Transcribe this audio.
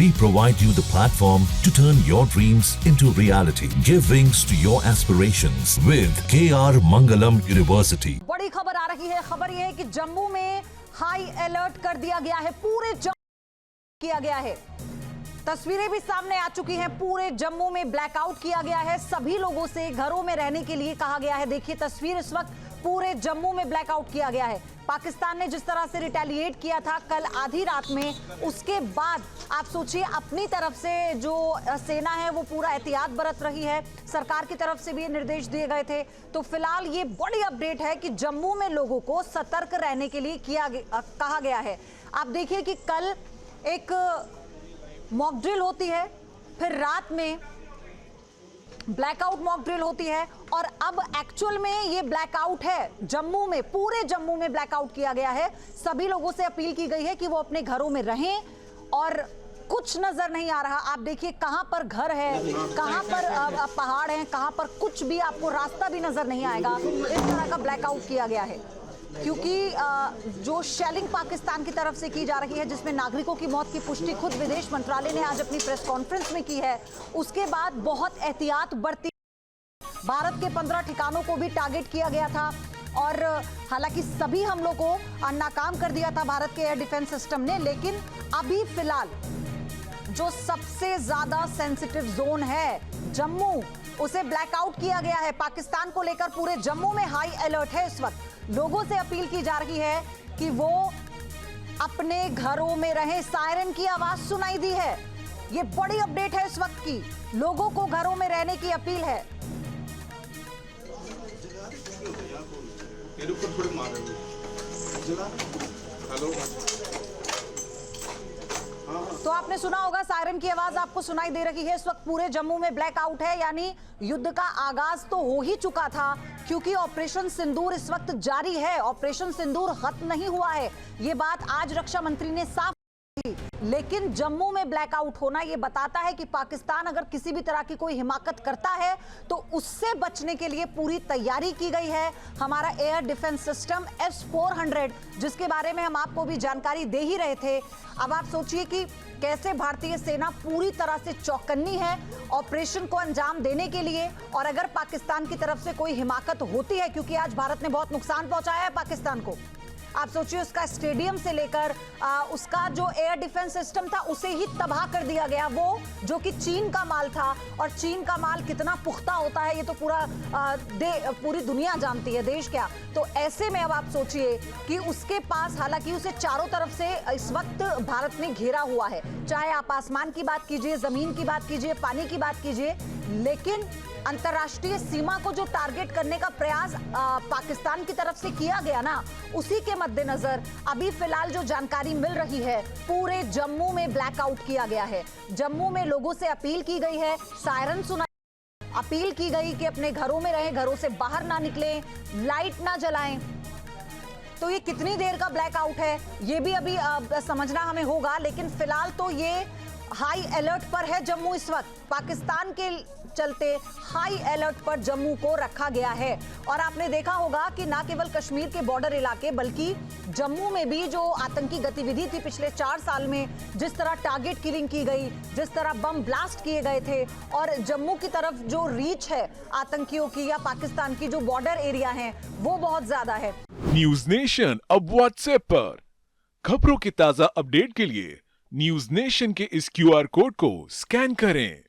We provide you the platform to turn your dreams into reality. Give wings to your aspirations with KR Mangalam University. बड़ी खबर आ रही है। खबर यह है कि जम्मू में हाई अलर्ट कर दिया गया है। पूरे जम्मू किया गया है। तस्वीरें भी सामने आ चुकी हैं। पूरे जम्मू में ब्लैकआउट किया गया है। सभी लोगों से घरों में रहने के लिए कहा गया है। देखिए तस्वीर, इस वक्त पूरे जम्मू में ब्लैकआउट किया गया है। पाकिस्तान ने जिस तरह से रिटेलिएट किया था कल आधी रात में, उसके बाद आप सोचिए अपनी तरफ से जो सेना है वो पूरा एहतियात बरत रही है। सरकार की तरफ से भी ये निर्देश दिए गए थे। तो फिलहाल ये बड़ी अपडेट है कि जम्मू में लोगों को सतर्क रहने के लिए कहा गया है। आप देखिए कि कल एक मॉक ड्रिल होती है, फिर रात में ब्लैकआउट मॉक ड्रिल होती है, और अब एक्चुअल में ये ब्लैकआउट है। जम्मू में, पूरे जम्मू में ब्लैकआउट किया गया है। सभी लोगों से अपील की गई है कि वो अपने घरों में रहें, और कुछ नजर नहीं आ रहा। आप देखिए कहां पर घर है, कहां पर पहाड़ हैं, कहां पर कुछ भी आपको रास्ता भी नजर नहीं आएगा। इस तरह का ब्लैकआउट किया गया है, क्योंकि जो शेलिंग पाकिस्तान की तरफ से की जा रही है, जिसमें नागरिकों की मौत की पुष्टि खुद विदेश मंत्रालय ने आज अपनी प्रेस कॉन्फ्रेंस में की है, उसके बाद बहुत एहतियात बरती। भारत के 15 ठिकानों को भी टारगेट किया गया था, और हालांकि सभी हमलों को नाकाम कर दिया था भारत के एयर डिफेंस सिस्टम ने। लेकिन अभी फिलहाल जो सबसे ज्यादा सेंसिटिव जोन है जम्मू, उसे ब्लैकआउट किया गया है। पाकिस्तान को लेकर पूरे जम्मू में हाई अलर्ट है। इस वक्त लोगों से अपील की जा रही है कि वो अपने घरों में रहें। सायरन की आवाज सुनाई दी है। ये बड़ी अपडेट है इस वक्त की। लोगों को घरों में रहने की अपील है। तो आपने सुना होगा, सायरन की आवाज आपको सुनाई दे रही है। इस वक्त पूरे जम्मू में ब्लैकआउट है, यानी युद्ध का आगाज तो हो ही चुका था, क्योंकि ऑपरेशन सिंदूर इस वक्त जारी है। ऑपरेशन सिंदूर खत्म नहीं हुआ है, ये बात आज रक्षा मंत्री ने साफ की। लेकिन जम्मू में ब्लैकआउट होना ये बताता है कि पाकिस्तान अगर किसी भी तरह की कोई हिमाकत करता है तो उससे बचने के लिए पूरी तैयारी की गई है। हमारा एयर डिफेंस सिस्टम S-400, जिसके बारे में हम आपको भी जानकारी दे ही रहे थे। अब आप सोचिए कि कैसे भारतीय सेना पूरी तरह से चौकन्नी है ऑपरेशन को अंजाम देने के लिए। और अगर पाकिस्तान की तरफ से कोई हिमाकत होती है, क्योंकि आज भारत ने बहुत नुकसान पहुंचाया है पाकिस्तान को, आप सोचिए उसका स्टेडियम से लेकर उसका जो एयर डिफेंस सिस्टम था उसे ही तबाह कर दिया गया, वो जो कि चीन का माल था। और चीन का माल कितना पुख्ता होता है ये तो पूरी दुनिया जानती है, देश क्या। तो ऐसे में अब आप सोचिए कि उसके पास, हालांकि उसे चारों तरफ से इस वक्त भारत ने घेरा हुआ है, चाहे आप आसमान की बात कीजिए, जमीन की बात कीजिए, पानी की बात कीजिए, लेकिन अंतर्राष्ट्रीय सीमा को जो टारगेट करने का प्रयास पाकिस्तान की तरफ से किया गया ना, उसी के मद्देनजर अभी फिलहाल जो जानकारी मिल रही है, पूरे जम्मू में ब्लैकआउट किया गया है। जम्मू में लोगों से अपील की गई है, सायरन सुना, अपील की गई कि अपने घरों में रहें, घरों से बाहर ना निकलें, लाइट ना जलाएं। तो ये कितनी देर का ब्लैकआउट है ये भी अभी समझना हमें होगा, लेकिन फिलहाल तो ये हाई अलर्ट पर है जम्मू। इस वक्त पाकिस्तान के चलते हाई अलर्ट पर जम्मू को रखा गया है। और आपने देखा होगा कि न केवल कश्मीर के बॉर्डर इलाके, बल्कि जम्मू में भी जो आतंकी गतिविधि थी पिछले 4 साल में, जिस तरह टारगेट किलिंग की गई, जिस तरह बम ब्लास्ट किए गए थे, और जम्मू की तरफ जो रीच है आतंकियों की या पाकिस्तान की जो बॉर्डर एरिया है, वो बहुत ज्यादा है। न्यूज नेशन अब व्हाट्सएप पर खबरों की ताजा अपडेट के लिए न्यूज नेशन के इस QR कोड को स्कैन करें।